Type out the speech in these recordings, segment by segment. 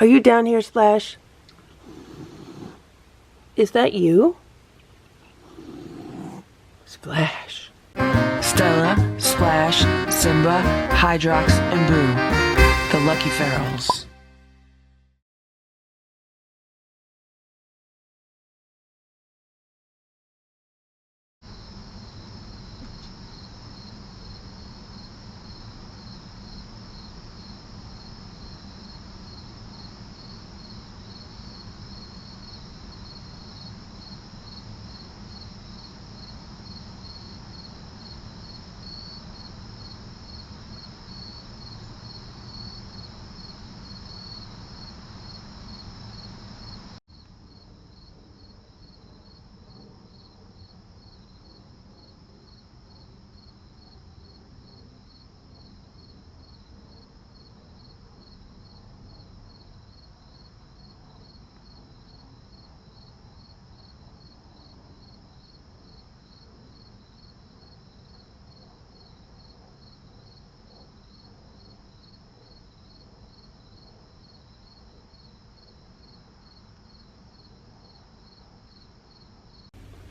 Are you down here, Splash? Is that you? Splash. Stella, Splash, Simba, Hydrox, and Boo, the Lucky Ferals.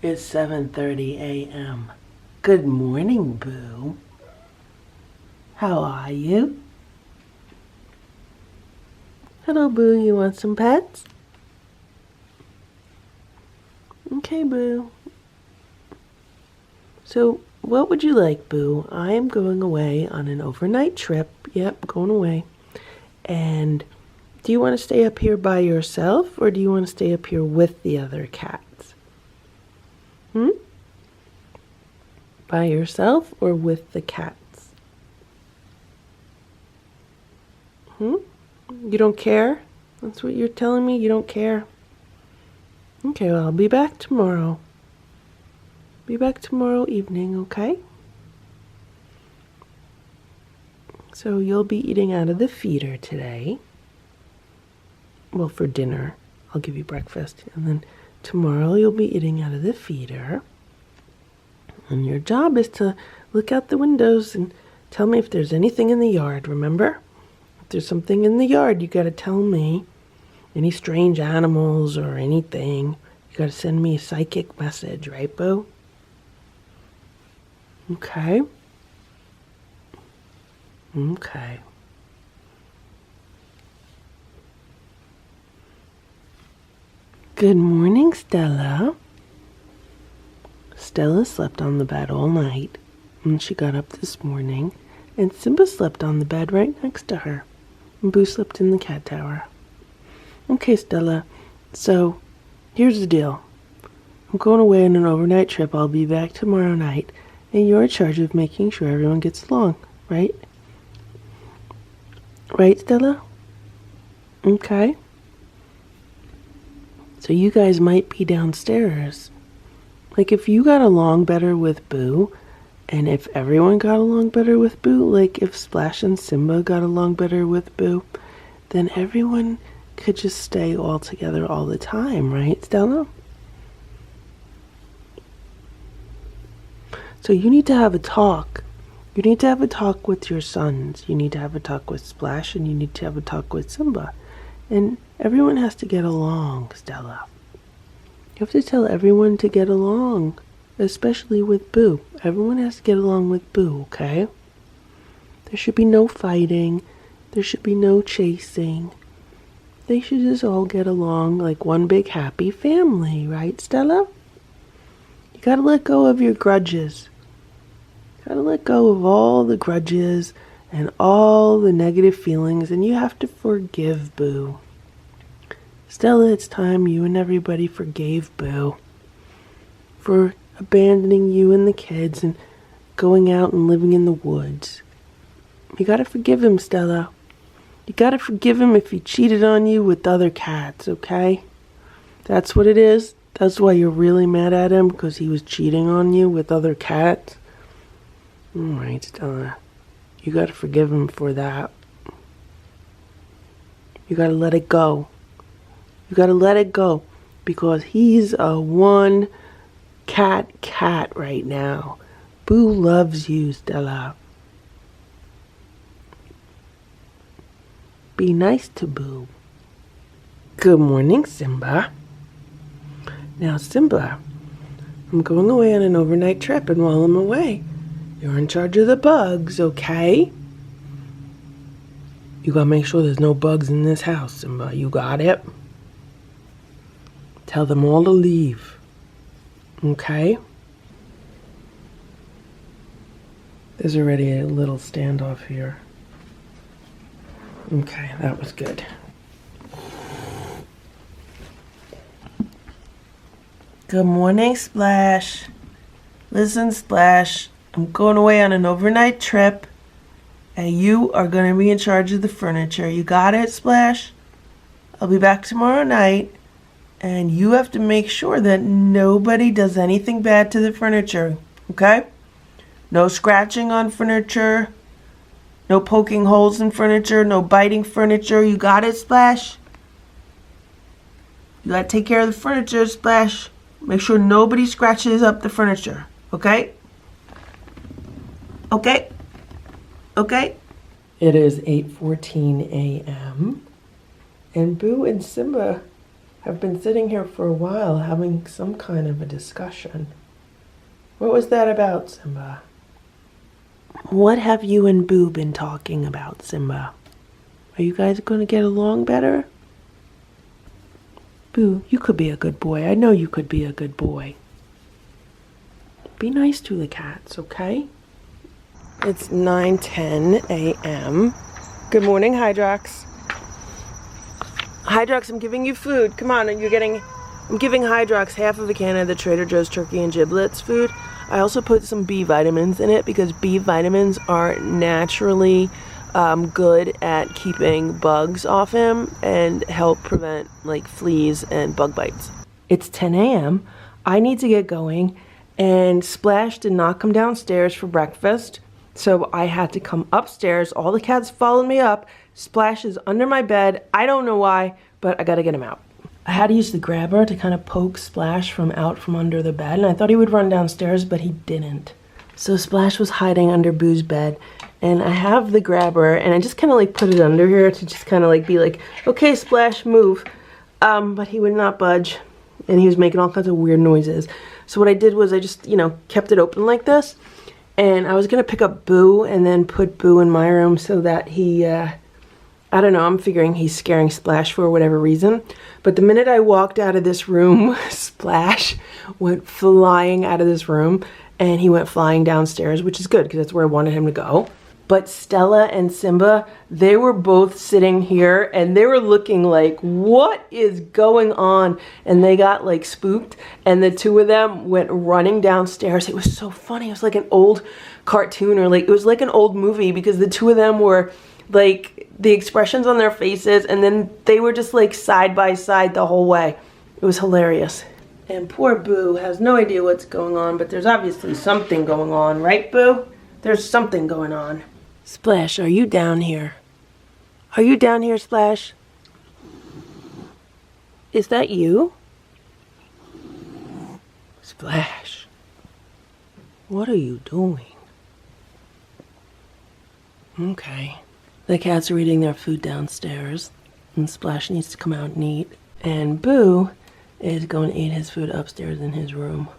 It's 7:30 a.m. Good morning, Boo. How are you? Hello, Boo. You want some pets? Okay, Boo. So, what would you like, Boo? I am going away on an overnight trip. Yep, going away. And do you want to stay up here by yourself, or do you want to stay up here with the other cats? By yourself or with the cats? You don't care? That's what you're telling me? You don't care? Okay, well, I'll be back tomorrow. Be back tomorrow evening, okay? So you'll be eating out of the feeder today. Well, for dinner. I'll give you breakfast. And then tomorrow you'll be eating out of the feeder. And your job is to look out the windows and tell me if there's anything in the yard, remember? If there's something in the yard, you gotta tell me. Any strange animals or anything. You gotta send me a psychic message, right, Boo? Okay. Okay. Good morning, Stella. Stella slept on the bed all night, and she got up this morning, and Simba slept on the bed right next to her, and Boo slept in the cat tower. Okay, Stella, so here's the deal. I'm going away on an overnight trip. I'll be back tomorrow night, and you're in charge of making sure everyone gets along, right? Right, Stella? Okay. So you guys might be downstairs. Like, if you got along better with Boo, and if everyone got along better with Boo, like if Splash and Simba got along better with Boo, then everyone could just stay all together all the time, right, Stella? So you need to have a talk. You need to have a talk with your sons. You need to have a talk with Splash, and you need to have a talk with Simba. And everyone has to get along, Stella. You have to tell everyone to get along, especially with Boo. Everyone has to get along with Boo, okay? There should be no fighting. There should be no chasing. They should just all get along like one big happy family, right, Stella? You gotta let go of your grudges. You gotta let go of all the grudges and all the negative feelings, and you have to forgive Boo. Stella, it's time you and everybody forgave Boo for abandoning you and the kids and going out and living in the woods. You gotta forgive him, Stella. You gotta forgive him if he cheated on you with other cats, okay? That's what it is. That's why you're really mad at him, because he was cheating on you with other cats. Alright, Stella. You gotta forgive him for that. You gotta let it go. You gotta let it go, because he's a one cat right now. Boo loves you, Stella. Be nice to Boo. Good morning, Simba. Now, Simba, I'm going away on an overnight trip, and while I'm away, you're in charge of the bugs, okay? You gotta make sure there's no bugs in this house, Simba. You got it? Tell them all to leave, okay? There's already a little standoff here. Okay, that was good. Good morning, Splash. Listen, Splash, I'm going away on an overnight trip, and you are going to be in charge of the furniture. You got it, Splash? I'll be back tomorrow night, and you have to make sure that nobody does anything bad to the furniture, okay? No scratching on furniture, no poking holes in furniture, no biting furniture. You got it, Splash? You gotta take care of the furniture, Splash. Make sure nobody scratches up the furniture, okay? Okay? Okay? It is 8:14 a.m. and Boo and Simba have been sitting here for a while having some kind of a discussion. What was that about, Simba? What have you and Boo been talking about, Simba? Are you guys going to get along better? Boo, you could be a good boy. I know you could be a good boy. Be nice to the cats, okay? It's 9:10 a.m. Good morning, Hydrox. Hydrox, I'm giving you food. Come on, I'm giving Hydrox half of a can of the Trader Joe's turkey and giblets food. I also put some B vitamins in it because B vitamins are naturally good at keeping bugs off him and help prevent like fleas and bug bites. It's 10 a.m. I need to get going, and Splash did not come downstairs for breakfast, so I had to come upstairs. All the cats followed me up. Splash is under my bed. I don't know why, but I gotta get him out. I had to use the grabber to kind of poke Splash from under the bed, and I thought he would run downstairs, but he didn't. So Splash was hiding under Boo's bed, and I have the grabber, and I just kind of like put it under here to just kind of like be like, okay, Splash, move. But he would not budge, and he was making all kinds of weird noises. So what I did was I just, kept it open like this, and I was gonna pick up Boo and then put Boo in my room so that he, I don't know, I'm figuring he's scaring Splash for whatever reason. But the minute I walked out of this room, Splash went flying out of this room, and he went flying downstairs, which is good because that's where I wanted him to go. But Stella and Simba, they were both sitting here and they were looking like, what is going on? And they got like spooked, and the two of them went running downstairs. It was so funny. It was like an old cartoon, or like, it was like an old movie, because the two of them were like, the expressions on their faces, and then they were just like side by side the whole way. It was hilarious. And poor Boo has no idea what's going on, but there's obviously something going on, right, Boo? There's something going on. Splash, are you down here? Are you down here, Splash? Is that you? Splash, what are you doing? Okay. The cats are eating their food downstairs, and Splash needs to come out and eat. And Boo is going to eat his food upstairs in his room.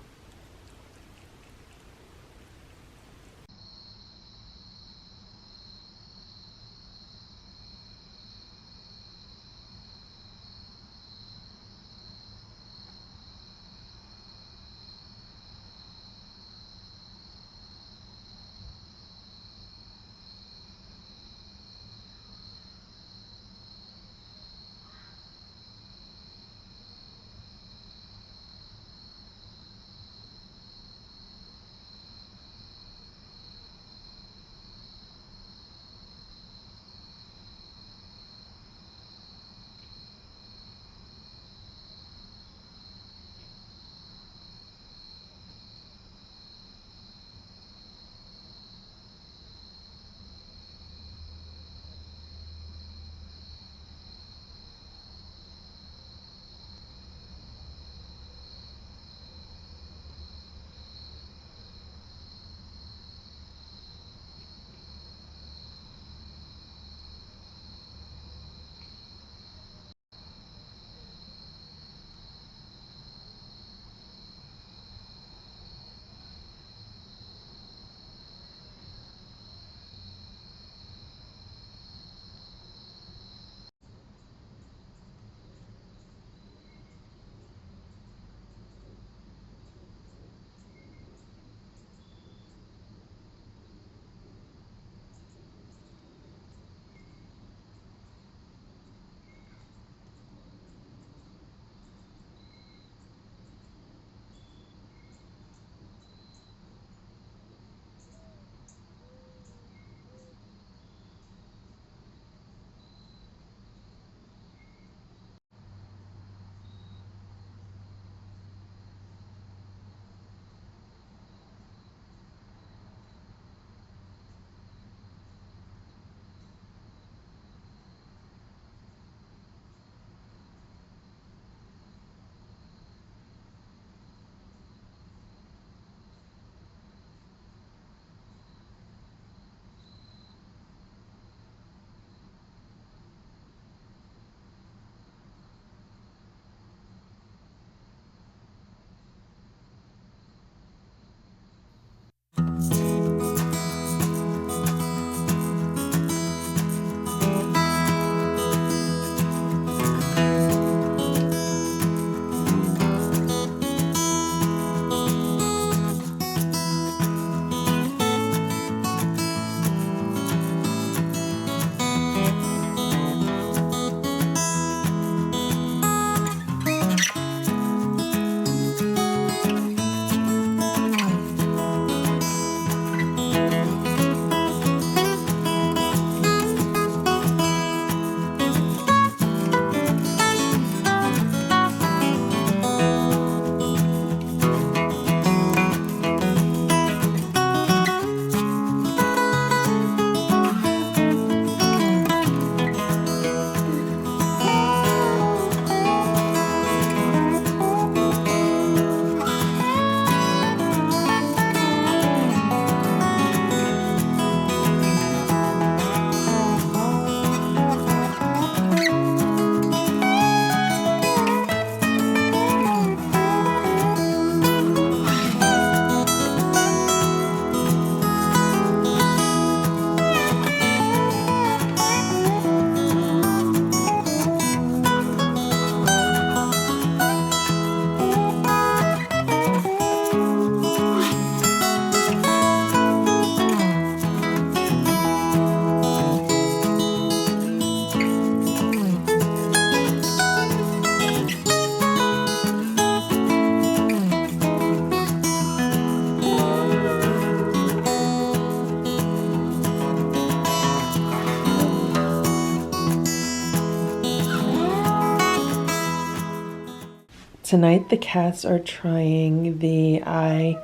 Tonight the cats are trying the I.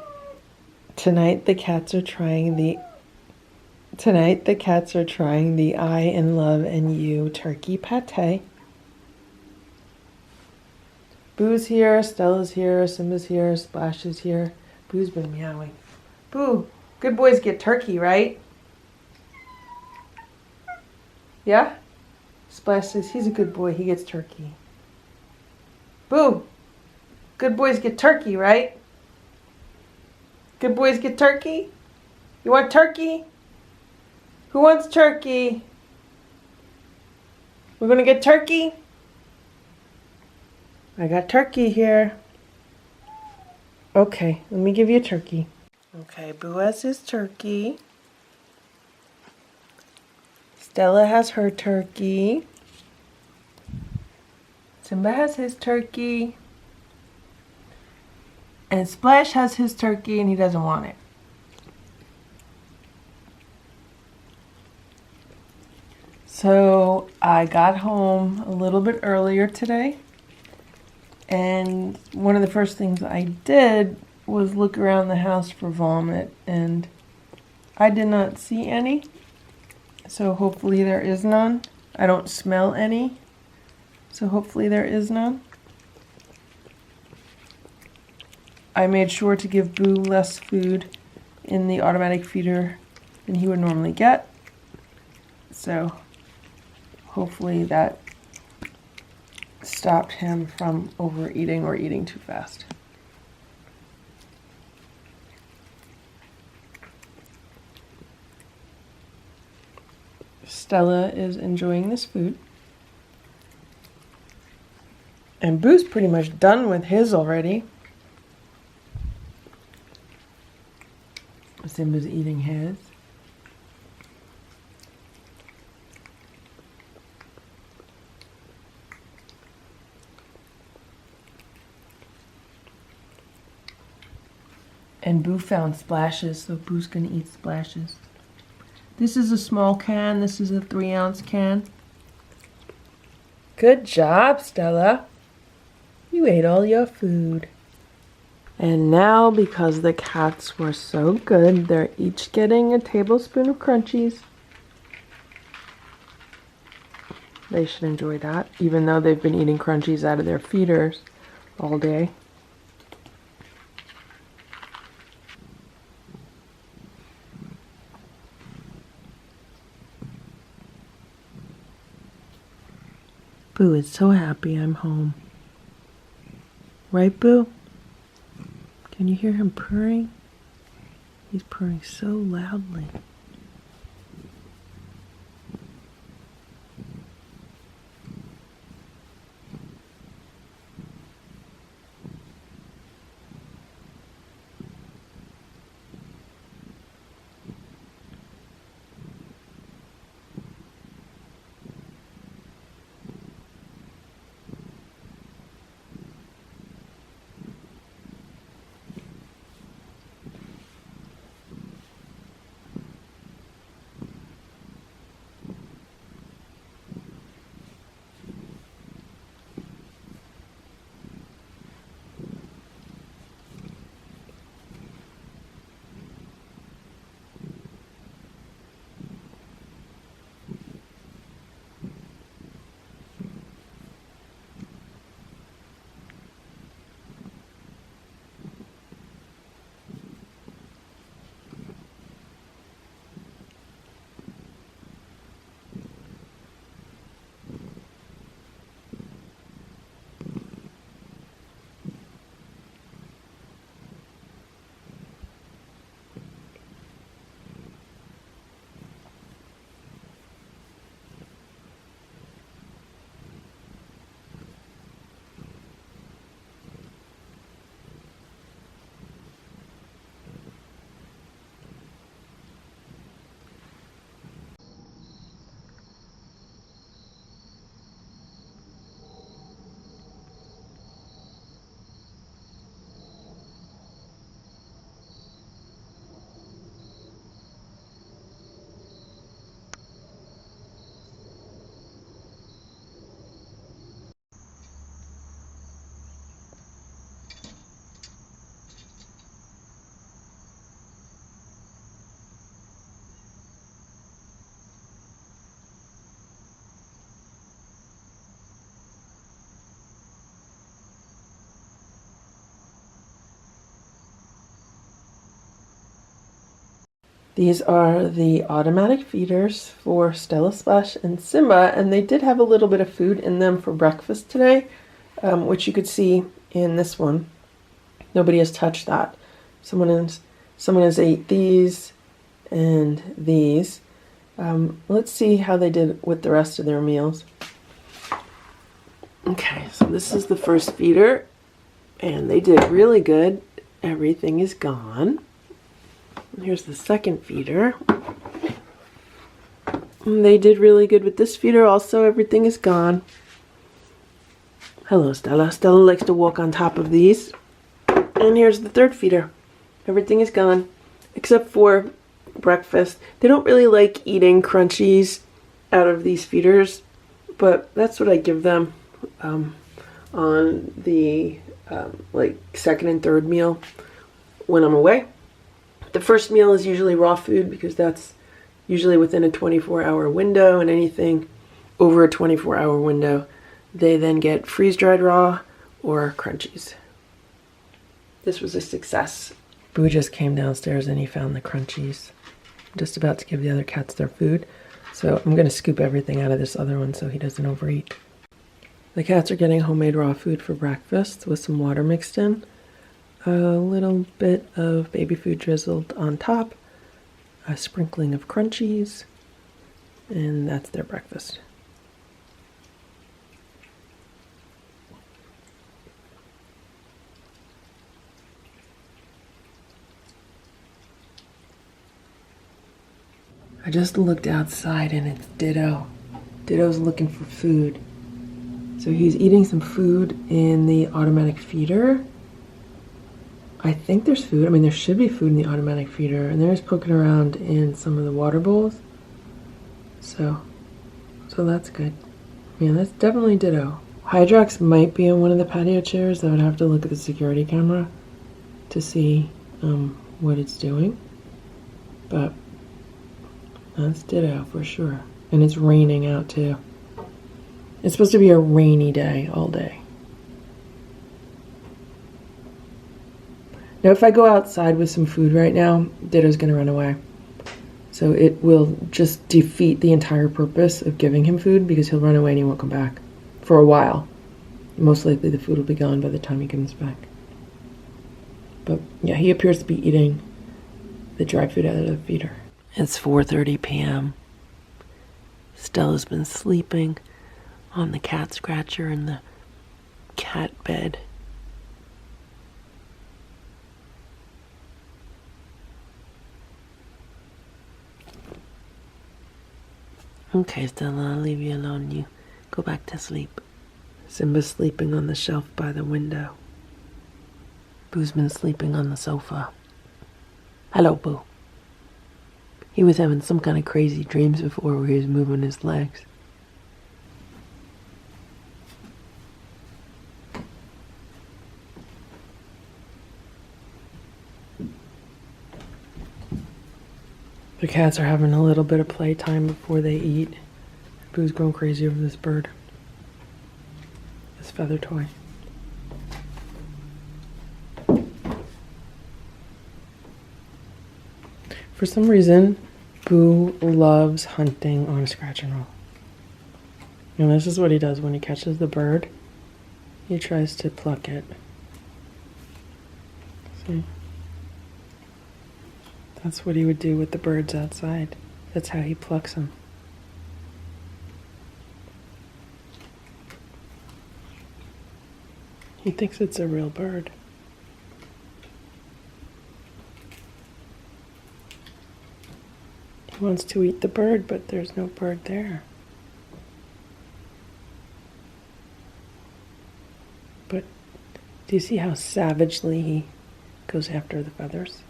Tonight the cats are trying the. Tonight the cats are trying the I in love and you turkey pate. Boo's here, Stella's here, Simba's here, Splash is here. Boo's been meowing. Boo, good boys get turkey, right? Yeah? Splash says he's a good boy, he gets turkey. Boo, good boys get turkey, right? Good boys get turkey? You want turkey? Who wants turkey? We're gonna get turkey? I got turkey here. Okay, let me give you a turkey. Okay, Boo has his turkey. Stella has her turkey. Simba has his turkey. And Splash has his turkey and he doesn't want it. So I got home a little bit earlier today. And one of the first things I did was look around the house for vomit, and I did not see any. So hopefully there is none. I don't smell any. So hopefully there is none. I made sure to give Boo less food in the automatic feeder than he would normally get. So hopefully that stopped him from overeating or eating too fast. Stella is enjoying this food. And Boo's pretty much done with his already. Simba's eating his. And Boo found Splashes, so Boo's gonna eat Splashes. This is a small can, this is a 3-ounce can. Good job, Stella. You ate all your food. And now, because the cats were so good, they're each getting a tablespoon of crunchies. They should enjoy that, even though they've been eating crunchies out of their feeders all day. Boo is so happy I'm home. Right, Boo? Can you hear him purring? He's purring so loudly. These are the automatic feeders for Stella, Splash, and Simba, and they did have a little bit of food in them for breakfast today, which you could see in this one. Nobody has touched that. Someone has ate these and these. Let's see how they did with the rest of their meals. Okay, so this is the first feeder, and they did really good. Everything is gone. Here's the second feeder. And they did really good with this feeder also. Everything is gone. Hello, Stella. Stella likes to walk on top of these. And here's the third feeder. Everything is gone except for breakfast. They don't really like eating crunchies out of these feeders, but that's what I give them on the like second and third meal when I'm away. The first meal is usually raw food because that's usually within a 24-hour window, and anything over a 24-hour window, they then get freeze-dried raw or crunchies. This was a success. Boo just came downstairs and he found the crunchies. I'm just about to give the other cats their food, so I'm going to scoop everything out of this other one so he doesn't overeat. The cats are getting homemade raw food for breakfast with some water mixed in. A little bit of baby food drizzled on top, a sprinkling of crunchies, and that's their breakfast. I just looked outside and it's Ditto. Ditto's looking for food. So he's eating some food in the automatic feeder. I think there's food. I mean, there should be food in the automatic feeder. And there's poking around in some of the water bowls. So that's good. Yeah, that's definitely Ditto. Hydrox might be in one of the patio chairs. I would have to look at the security camera to see what it's doing. But that's Ditto for sure. And it's raining out too. It's supposed to be a rainy day all day. Now if I go outside with some food right now, Ditto's going to run away. So it will just defeat the entire purpose of giving him food because he'll run away and he won't come back for a while. Most likely the food will be gone by the time he comes back. But yeah, he appears to be eating the dry food out of the feeder. It's 4:30 p.m. Stella's been sleeping on the cat scratcher in the cat bed. Okay, Stella, I'll leave you alone. You go back to sleep. Simba's sleeping on the shelf by the window. Boo's been sleeping on the sofa. Hello, Boo. He was having some kind of crazy dreams before where he was moving his legs. The cats are having a little bit of playtime before they eat. Boo's going crazy over this bird. This feather toy. For some reason, Boo loves hunting on a scratch and roll. And this is what he does when he catches the bird. He tries to pluck it. See? That's what he would do with the birds outside. That's how he plucks them. He thinks it's a real bird. He wants to eat the bird, but there's no bird there. But do you see how savagely he goes after the feathers?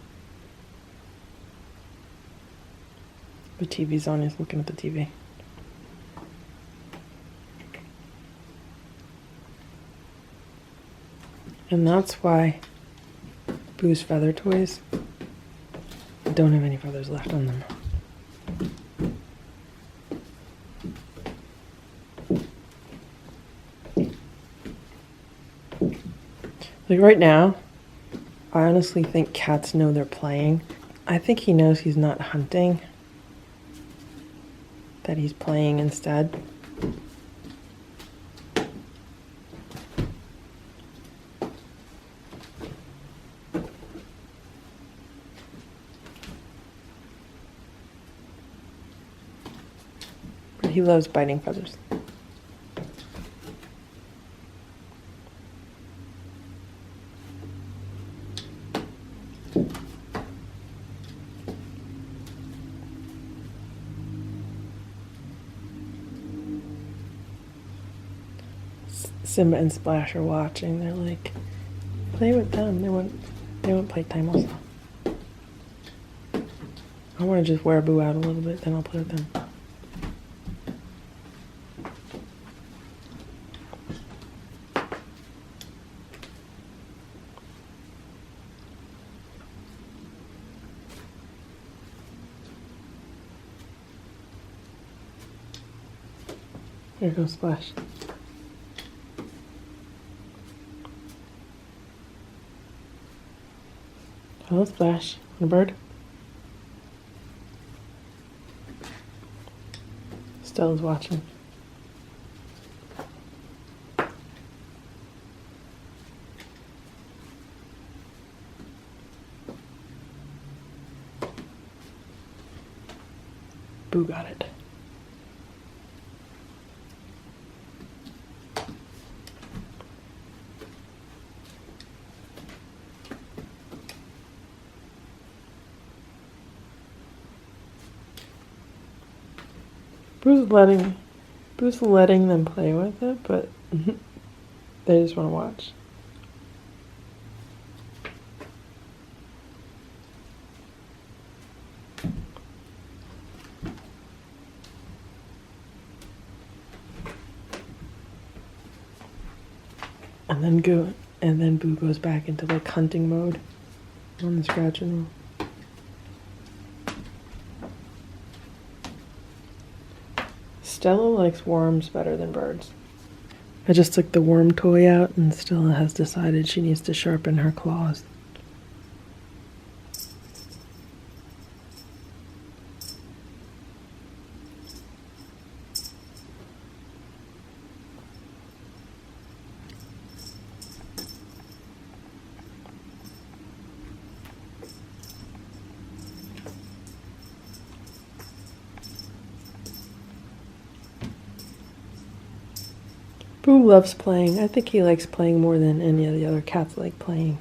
The TV's on, he's looking at the TV. And that's why Boo's feather toys don't have any feathers left on them. Like right now, I honestly think cats know they're playing. I think he knows he's not hunting, that he's playing instead. But he loves biting feathers. Simba and Splash are watching. They're like, play with them. They want playtime also. I want to just wear Boo out a little bit, then I'll play with them. Here goes Splash. Hello, Splash. Want a bird? Stella's watching. Boo got it. Boo's letting them play with it, but they just want to watch. And then Boo goes back into like hunting mode on the scratch and roll. Stella likes worms better than birds. I just took the worm toy out and Stella has decided she needs to sharpen her claws. Boo loves playing. I think he likes playing more than any of the other cats like playing.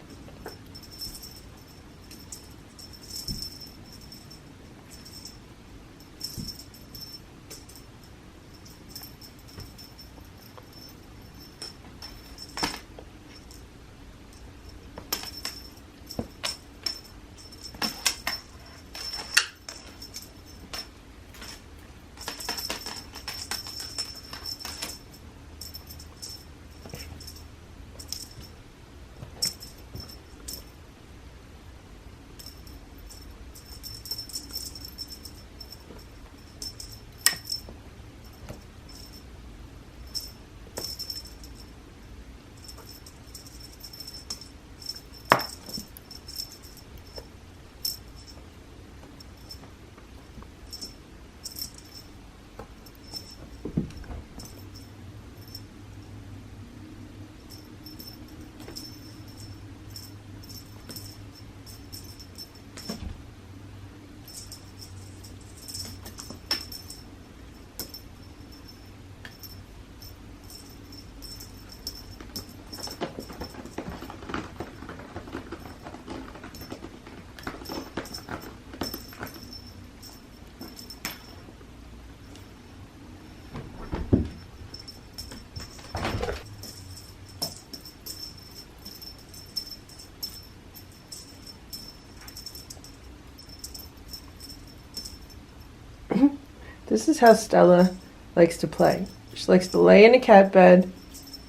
This is how Stella likes to play. She likes to lay in a cat bed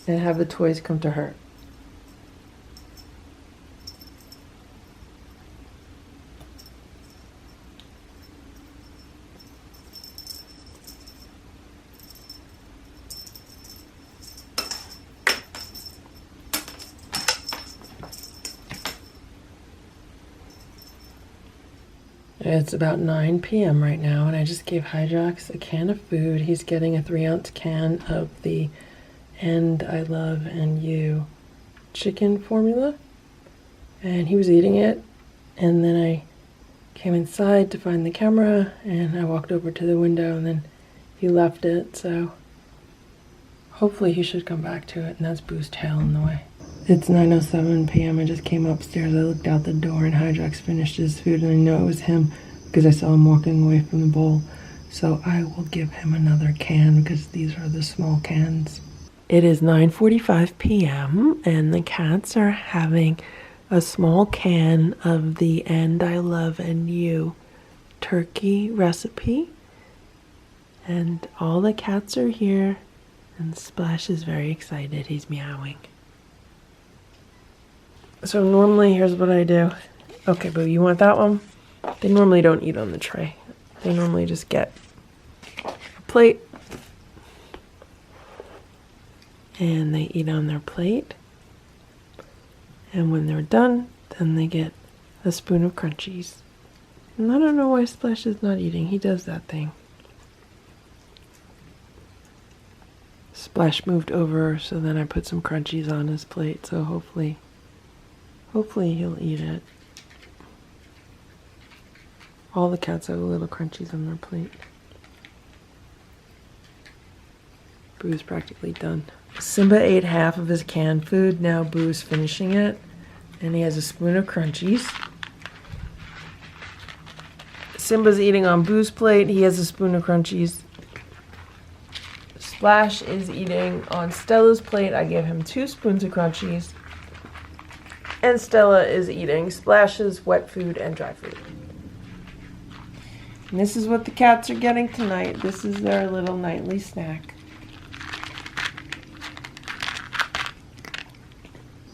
and have the toys come to her. It's about 9 p.m. right now, and I just gave Hydrox a can of food. He's getting a 3-ounce can of the And I Love and You chicken formula, and he was eating it, and then I came inside to find the camera, and I walked over to the window, and then he left it, so hopefully he should come back to it, and that's Boo's tail in the way. It's 9:07 p.m. I just came upstairs. I looked out the door and Hydrox finished his food, and I know it was him because I saw him walking away from the bowl. So I will give him another can because these are the small cans. It is 9:45 p.m. and the cats are having a small can of the And I Love and You turkey recipe. And all the cats are here, and Splash is very excited. He's meowing. So normally, here's what I do. Okay, Boo, you want that one? They normally don't eat on the tray. They normally just get a plate, and they eat on their plate. And when they're done, then they get a spoon of crunchies. And I don't know why Splash is not eating. He does that thing. Splash moved over, so then I put some crunchies on his plate, so hopefully he'll eat it. All the cats have little crunchies on their plate. Boo's practically done. Simba ate half of his canned food. Now Boo's finishing it, and he has a spoon of crunchies. Simba's eating on Boo's plate. He has a spoon of crunchies. Splash is eating on Stella's plate. I gave him 2 spoons of crunchies. And Stella is eating Splash's wet food and dry food. And this is what the cats are getting tonight. This is their little nightly snack.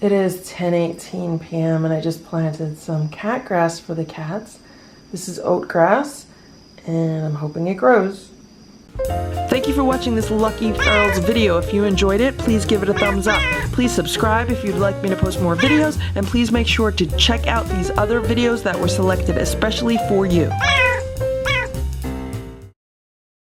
It is 10:18 p.m. and I just planted some cat grass for the cats. This is oat grass, and I'm hoping it grows. Thank you for watching this Lucky Ferals video. If you enjoyed it, please give it a thumbs up. Please subscribe if you'd like me to post more videos, and please make sure to check out these other videos that were selected especially for you.